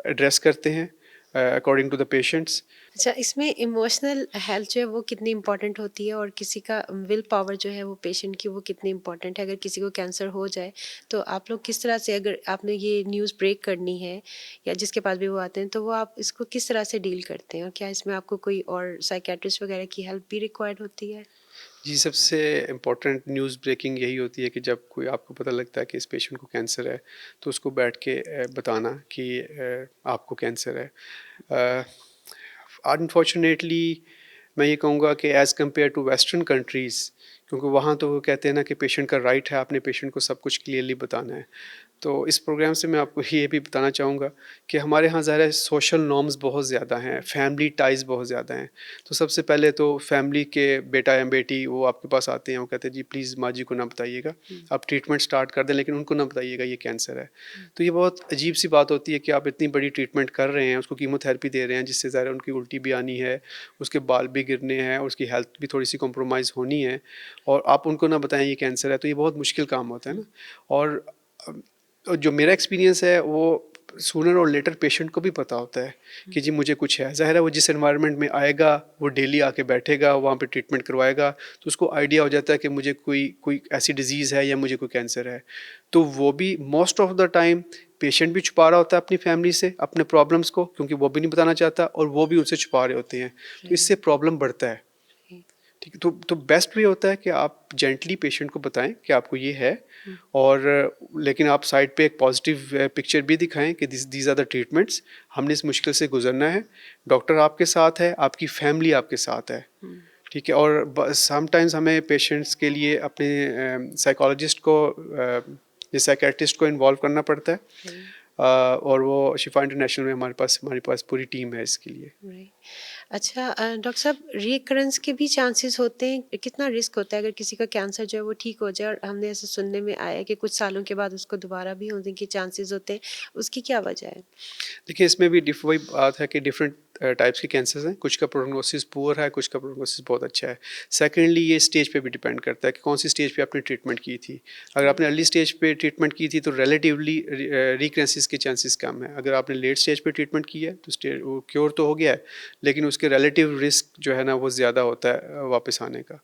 एड्रेस करते हैं अकॉर्डिंग टू द पेशेंट्स। अच्छा, इसमें इमोशनल हेल्थ जो है वो कितनी इम्पोर्टेंट होती है, और किसी का विल पावर जो है वो पेशेंट की वो कितनी इम्पोर्टेंट है? अगर किसी को कैंसर हो जाए तो आप लोग किस तरह से, अगर आपने ये न्यूज़ ब्रेक करनी है या जिसके पास भी वो आते हैं, तो वो आप इसको किस तरह से डील करते हैं, और क्या इसमें आपको कोई और साइकेट्रिस्ट वगैरह की हेल्प भी रिक्वायर्ड होती है? जी, सबसे इम्पोर्टेंट न्यूज़ ब्रेकिंग यही होती है कि जब कोई आपको पता लगता है कि इस पेशेंट को कैंसर है, तो उसको बैठ के बताना कि आपको कैंसर है। अनफॉर्चुनेटली मैं ये कहूँगा कि as compare to western countries, क्योंकि वहाँ तो वो कहते हैं ना कि पेशेंट का राइट है, आपने पेशेंट को सब कुछ क्लियरली बताना है। तो इस प्रोग्राम से मैं आपको ये भी बताना चाहूँगा कि हमारे यहाँ ज़ाहिर है सोशल नॉर्म्स बहुत ज़्यादा हैं, फैमिली टाइज़ बहुत ज़्यादा हैं। तो सबसे पहले तो फैमिली के बेटा या बेटी वो आपके पास आते हैं, वो कहते हैं जी प्लीज़ माँ जी को ना बताइएगा, आप ट्रीटमेंट स्टार्ट कर दें लेकिन उनको ना बताइएगा ये कैंसर है। तो ये बहुत अजीब सी बात होती है कि आप इतनी बड़ी ट्रीटमेंट कर रहे हैं, उसको कीमोथेरेपी दे रहे हैं जिससे ज़ाहिर है उनकी उल्टी भी आनी है, उसके बाल भी गिरने हैं और उसकी हेल्थ भी थोड़ी सी कॉम्प्रोमाइज़ होनी है, और आप उनको ना बताएं ये कैंसर है, तो ये बहुत मुश्किल काम होता है ना। और जो मेरा एक्सपीरियंस है वो सूनर और लेटर पेशेंट को भी पता होता है कि जी मुझे कुछ है। ज़ाहिर है वो जिस एनवायरनमेंट में आएगा, वो डेली आके बैठेगा, वहाँ पे ट्रीटमेंट करवाएगा, तो उसको आइडिया हो जाता है कि मुझे कोई कोई ऐसी डिज़ीज़ है या मुझे कोई कैंसर है। तो वो भी most of the time patient भी छुपा रहा होता है अपनी फैमिली से अपने प्रॉब्लम्स को, क्योंकि वो भी नहीं बताना चाहता और वो भी उनसे छुपा रहे होते हैं। तो इससे प्रॉब्लम बढ़ता है। ठीक है, तो बेस्ट वे होता है कि आप जेंटली पेशेंट को बताएं कि आपको ये है, और लेकिन आप साइड पे एक पॉजिटिव पिक्चर भी दिखाएं कि दीज आर द ट्रीटमेंट्स, हमने इस मुश्किल से गुजरना है, डॉक्टर आपके साथ है, आपकी फैमिली आपके साथ है। ठीक है, और समटाइम्स हमें पेशेंट्स के लिए अपने साइकोलॉजिस्ट को या साइकेट्रिस्ट को इन्वॉल्व करना पड़ता है। और वो शिफा इंटरनेशनल में हमारे पास पूरी टीम है इसके लिए। राइट। अच्छा, डॉक्टर साहब, रिकरेंस के भी चांसेस होते हैं? कितना रिस्क होता है अगर किसी का कैंसर जो है वो ठीक हो जाए, और हमने ऐसे सुनने में आया है कि कुछ सालों के बाद उसको दोबारा भी होने के चांसेस होते हैं, उसकी क्या वजह है? देखिए, इसमें भी वही बात है कि डिफरेंट टाइप्स के कैंसर्स हैं, कुछ का प्रोग्नोसिस पुअर है, कुछ का प्रोग्नोसिस बहुत अच्छा है। सेकेंडली ये स्टेज पे भी डिपेंड करता है कि कौन सी स्टेज पे आपने ट्रीटमेंट की थी। अगर आपने अर्ली स्टेज पे ट्रीटमेंट की थी तो रिलेटिवली रिकरेंसिस के चांसेस कम है। अगर आपने लेट स्टेज पे ट्रीटमेंट की है तो स्टेज वो क्योर तो हो गया है, लेकिन उसके रिलेटिव रिस्क जो है ना वो ज़्यादा होता है वापस आने का।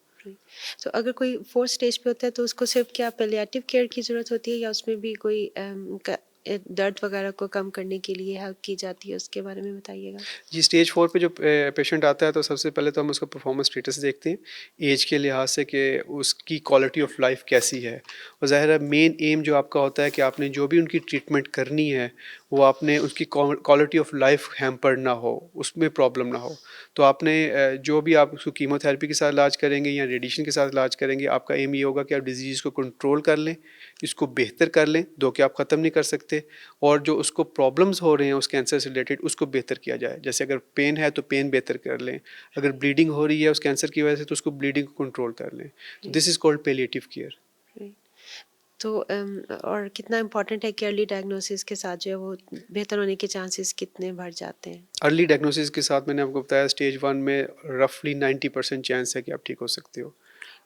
तो अगर कोई फोर्थ स्टेज पे होता है तो उसको सिर्फ क्या पैलिएटिव केयर की ज़रूरत होती है, या उसमें भी कोई दर्द वगैरह को कम करने के लिए हेल्प की जाती है? उसके बारे में बताइएगा। जी, स्टेज 4 पे जो पेशेंट आता है तो सबसे पहले तो हम उसका परफॉर्मेंस स्टेटस देखते हैं, एज के लिहाज से कि उसकी क्वालिटी ऑफ लाइफ कैसी है। और ज़ाहिर है मेन एम जो आपका होता है कि आपने जो भी उनकी ट्रीटमेंट करनी है, वो आपने उसकी क्वालिटी ऑफ लाइफ हैम्पर्ड ना हो, उसमें प्रॉब्लम ना हो। तो आपने जो भी आप उसको कीमोथेरेपी के साथ इलाज करेंगे या रेडिएशन के साथ इलाज करेंगे, आपका एम ये होगा कि आप डिज़ीज़ को कंट्रोल कर लें, इसको बेहतर कर लें, दो कि आप ख़त्म नहीं कर सकते, और जो उसको प्रॉब्लम्स हो रहे हैं उस कैंसर से रिलेटेड उसको बेहतर किया जाए। जैसे अगर पेन है तो पेन बेहतर कर लें, अगर ब्लीडिंग हो रही है उस कैंसर की वजह से तो उसको ब्लीडिंग को कंट्रोल कर लें। तो this is called palliative care. Right. तो और कितना इम्पोर्टेंट है कि अर्ली डायग्नोसिस के साथ जो है वो बेहतर होने के चांसेस कितने बढ़ जाते हैं? अर्ली डायग्नोसिस के साथ मैंने आपको बताया स्टेज 1 में रफली 90% चांस है कि आप ठीक हो सकते हो।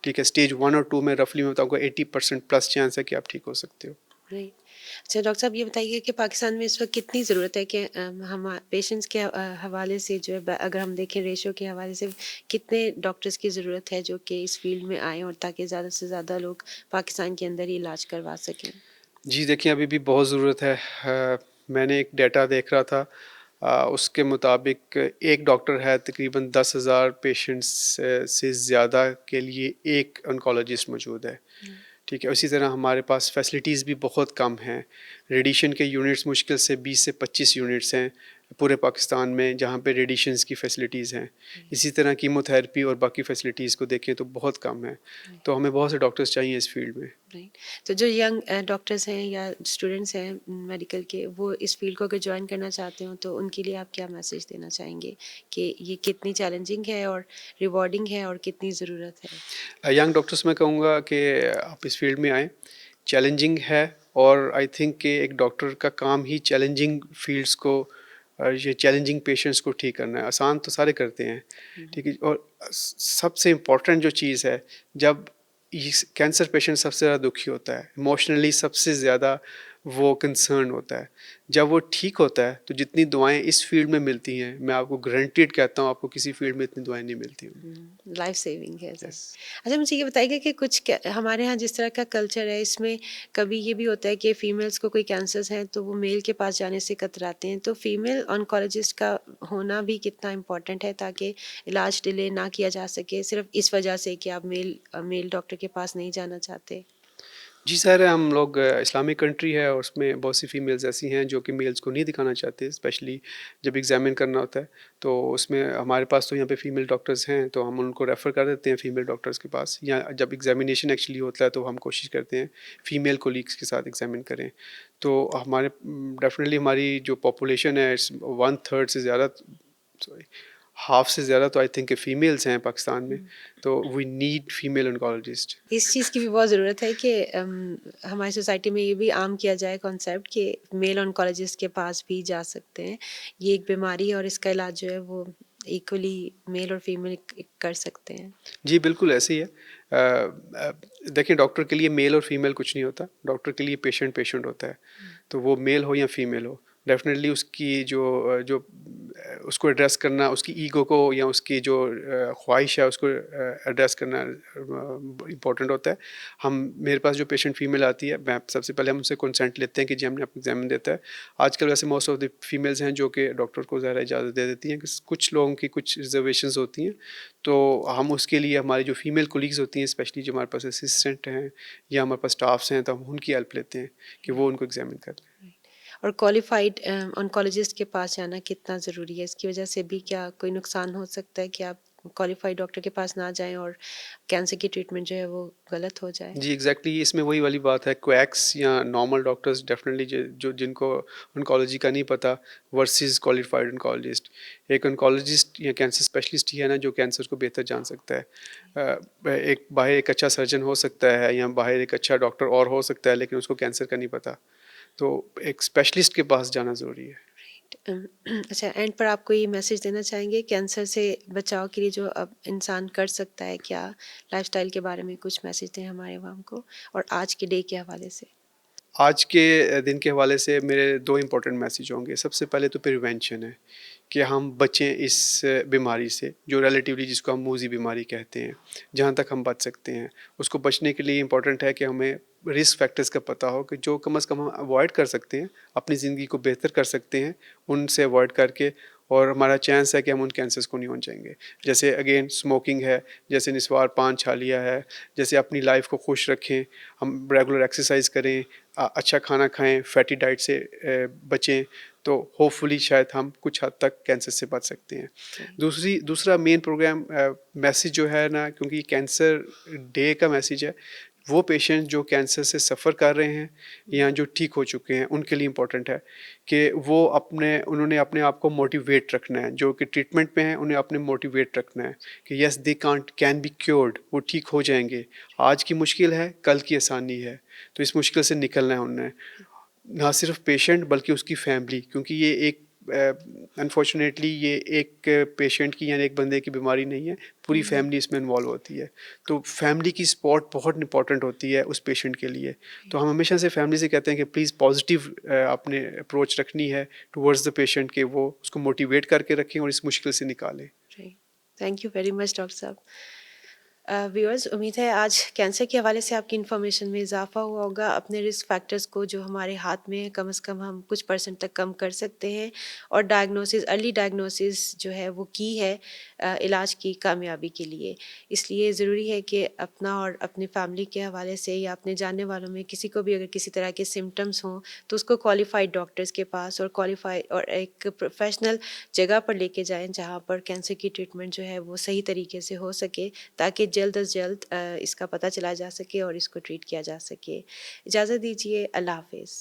ठीक है, स्टेज 1 और 2 में रफली मैं बताऊँगा 80% प्लस चांस है कि आप ठीक हो सकते हो। राइट। अच्छा, डॉक्टर साहब, ये बताइए कि पाकिस्तान में इस वक्त कितनी ज़रूरत है कि हम पेशेंट्स के हवाले से जो है, अगर हम देखें रेशो के हवाले से, कितने डॉक्टर्स की ज़रूरत है जो कि इस फील्ड में आएँ, और ताकि ज़्यादा से ज़्यादा लोग पाकिस्तान के अंदर ही इलाज करवा सकें? जी, देखिए अभी भी बहुत ज़रूरत है। मैंने एक डेटा देख रहा था, उसके मुताबिक एक डॉक्टर है तकरीबन 10,000 पेशेंट्स से ज़्यादा के लिए एक ऑन्कोलॉजिस्ट मौजूद है। ठीक है, उसी तरह हमारे पास फैसिलिटीज़ भी बहुत कम हैं। रेडिएशन के यूनिट्स मुश्किल से 20 से 25 यूनिट्स हैं पूरे पाकिस्तान में जहाँ पे रेडिएशंस की फैसिलिटीज़ हैं। इसी तरह कीमोथेरेपी और बाकी फैसिलिटीज़ को देखें तो बहुत कम है। तो हमें बहुत से डॉक्टर्स चाहिए इस फील्ड में। राइट। तो जो यंग डॉक्टर्स हैं या स्टूडेंट्स हैं मेडिकल के, वो इस फील्ड को अगर ज्वाइन करना चाहते हो तो उनके लिए आप क्या मैसेज देना चाहेंगे कि ये कितनी चैलेंजिंग है और रिवॉर्डिंग है, और कितनी ज़रूरत है? यंग डॉक्टर्स मैं कहूँगा कि आप इस फील्ड में आएँ। चैलेंजिंग है, और आई थिंक कि एक डॉक्टर का काम ही चैलेंजिंग फील्ड्स को ये चैलेंजिंग पेशेंट्स को ठीक करना है। आसान तो सारे करते हैं, ठीक है। और सबसे इम्पोर्टेंट जो चीज़ है, जब इस कैंसर पेशेंट सबसे ज़्यादा दुखी होता है, इमोशनली सबसे ज़्यादा वो कंसर्न होता है। जब वो ठीक होता है तो जितनी दुआएँ इस फ़ील्ड में मिलती हैं, मैं आपको गारंटीड कहता हूँ आपको किसी फ़ील्ड में इतनी दुआएँ नहीं मिलती होंगी। लाइफ सेविंग है सर। यस। अच्छा मुझे ये बताइए कि कुछ हमारे यहाँ जिस तरह का कल्चर है इसमें कभी ये भी होता है कि फीमेल्स को कोई कैंसर्स हैं तो वो मेल के पास जाने से कतराते हैं, तो फीमेल ऑन्कोलॉजिस्ट का होना भी कितना इम्पोर्टेंट है ताकि इलाज डिले ना किया जा सके सिर्फ इस वजह से कि आप मेल डॉक्टर के पास नहीं जाना चाहते। जी सर, हम लोग इस्लामिक कंट्री है और उसमें बहुत सी फ़ीमेल्स ऐसी हैं जो कि मेल्स को नहीं दिखाना चाहती, स्पेशली जब एग्ज़ामिन करना होता है। तो उसमें हमारे पास तो यहाँ पे फ़ीमेल डॉक्टर्स हैं, तो हम उनको रेफ़र कर देते हैं फ़ीमेल डॉक्टर्स के पास, या जब एग्ज़ामिनेशन एक्चुअली होता है तो हम कोशिश करते हैं फ़ीमेल कोलीग्स के साथ एग्ज़ामिन करें। तो हमारे डेफ़िनेटली हमारी जो पॉपुलेशन है इट्स 1/3 से ज़्यादा, सॉरी, हाफ़ से ज़्यादा तो आई थिंक फ़ीमेल्स हैं पाकिस्तान में, तो वी नीड फ़ीमेल ऑन्कोलॉजिस्ट। इस चीज़ की भी बहुत ज़रूरत है कि हमारी सोसाइटी में ये भी आम किया जाए कॉन्सेप्ट कि मेल ऑन्कोलॉजिस्ट के पास भी जा सकते हैं। ये एक बीमारी है और इसका इलाज जो है वो इक्वली मेल और फीमेल कर सकते हैं। जी, बिल्कुल ऐसे ही है। देखिए, डॉक्टर के लिए मेल और फीमेल कुछ नहीं होता, डॉक्टर के लिए पेशेंट पेशेंट होता है। तो वो मेल हो या फीमेल हो, डेफ़िनेटली उसकी उसको एड्रेस करना, उसकी ईगो को या उसकी जो ख्वाहिश है उसको एड्रेस करना इम्पोर्टेंट होता है। हम मेरे पास जो पेशेंट फीमेल आती है, मैं सबसे पहले हम उनसे कंसेंट लेते हैं कि जी हमने आपको एग्ज़ामिन देता है। आजकल वैसे मोस्ट ऑफ द फीमेल्स हैं जो कि डॉक्टर को ज़ाहिर है इजाज़त दे देती हैं, कि कुछ लोगों की कुछ रिज़र्वेशंस होती हैं। तो हम उसके लिए हमारी जो फीमेल कोलीग्स होती हैं, स्पेशली जो हमारे पास असिस्टेंट हैं या हमारे पास स्टाफ्स हैं, तो हम उनकी हेल्प लेते हैं कि वो उनको एग्ज़ामिन कर लें। और क्वालिफाइड ऑन्कोलॉजिस्ट के पास जाना कितना ज़रूरी है? इसकी वजह से भी क्या कोई नुकसान हो सकता है कि आप क्वालिफाइड डॉक्टर के पास ना जाएँ और कैंसर की ट्रीटमेंट जो है वो गलत हो जाए? जी, एग्ज़ैक्टली इसमें वही वाली बात है, क्वैक्स या नॉर्मल डॉक्टर्स डेफ़िनेटली जो जिनको ऑन्कोलॉजी का नहीं पता वर्सेस क्वालिफाइड ऑन्कोलॉजिस्ट। एक ऑन्कोलॉजिस्ट या कैंसर स्पेशलिस्ट ही है ना जो कैंसर को बेहतर जान सकता है। एक बाहर एक अच्छा सर्जन हो सकता है या बाहर एक अच्छा डॉक्टर और हो सकता है, लेकिन उसको कैंसर का नहीं पता। तो एक स्पेशलिस्ट के पास जाना ज़रूरी है। अच्छा, एंड पर आप कोई मैसेज देना चाहेंगे कैंसर से बचाव के लिए जो अब इंसान कर सकता है क्या? लाइफ़स्टाइल के बारे में कुछ मैसेज दें हमारे अवाम को और आज के डे के हवाले से। आज के दिन के हवाले से मेरे 2 इम्पोर्टेंट मैसेज होंगे। सबसे पहले तो प्रिवेंशन है कि हम बचें इस बीमारी से, जो रिलेटिवली जिसको हम मूज़ी बीमारी कहते हैं, जहाँ तक हम बच सकते हैं। उसको बचने के लिए इम्पोर्टेंट है कि हमें रिस्क फैक्टर्स का पता हो कि जो कम से कम हम अवॉइड कर सकते हैं, अपनी ज़िंदगी को बेहतर कर सकते हैं, उनसे अवॉइड करके, और हमारा चांस है कि हम उन कैंसर्स को नहीं होने जाएँगे। जैसे अगेन स्मोकिंग है, जैसे निस्वार पान खा लिया है, जैसे अपनी लाइफ़ को खुश रखें, हम रेगुलर एक्सरसाइज़ करें, अच्छा खाना खाएँ, फैटी डाइट से बचें, तो होपफुली शायद हम कुछ हद तक कैंसर से बच सकते हैं। दूसरा मेन प्रोग्राम मैसेज जो है ना, क्योंकि कैंसर डे का मैसेज है, वो पेशेंट जो कैंसर से सफ़र कर रहे हैं या जो ठीक हो चुके हैं, उनके लिए इम्पोर्टेंट है कि उन्होंने अपने आप को मोटिवेट रखना है। जो कि ट्रीटमेंट में हैं, उन्हें अपने मोटिवेट रखना है कि yes they can be cured, वो ठीक हो जाएँगे। आज की मुश्किल है, कल की आसानी है। तो इस मुश्किल से निकलना है उन्हें। ना सिर्फ पेशेंट बल्कि उसकी फैमिली, क्योंकि ये एक अनफॉर्चुनेटली ये एक पेशेंट की या एक बंदे की बीमारी नहीं है, पूरी फैमिली इसमें इन्वॉल्व होती है। तो फैमिली की सपोर्ट बहुत इंपॉर्टेंट होती है उस पेशेंट के लिए। तो हम हमेशा से फैमिली से कहते हैं कि प्लीज़ पॉजिटिव आपने अप्रोच रखनी है टुवर्ड्स द पेशेंट, के वो उसको मोटिवेट करके रखें और इस मुश्किल से निकालें। Right, thank you very much doctor साहब। व्यूअर्स, उम्मीद है आज कैंसर के हवाले से आपकी इन्फॉर्मेशन में इजाफा हुआ होगा। अपने रिस्क फैक्टर्स को जो हमारे हाथ में है कम से कम हम कुछ परसेंट तक कम कर सकते हैं और डायग्नोसिस, अर्ली डायग्नोसिस जो है वो की है इलाज की कामयाबी के लिए। इसलिए ज़रूरी है कि अपना और अपनी फैमिली के हवाले से या अपने जानने वालों में किसी को भी अगर किसी तरह के सिम्टम्स हों तो उसको क्वालिफाइड डॉक्टर्स के पास और क्वालिफाइड और एक प्रोफेशनल जगह पर लेके जाएं जहां पर कैंसर की ट्रीटमेंट जो है वो सही तरीके से हो सके, ताकि जल्द अज जल्द इसका पता चला जा सके और इसको ट्रीट किया जा सके। इजाज़त दीजिए, अल्लाह हाफ़िज़।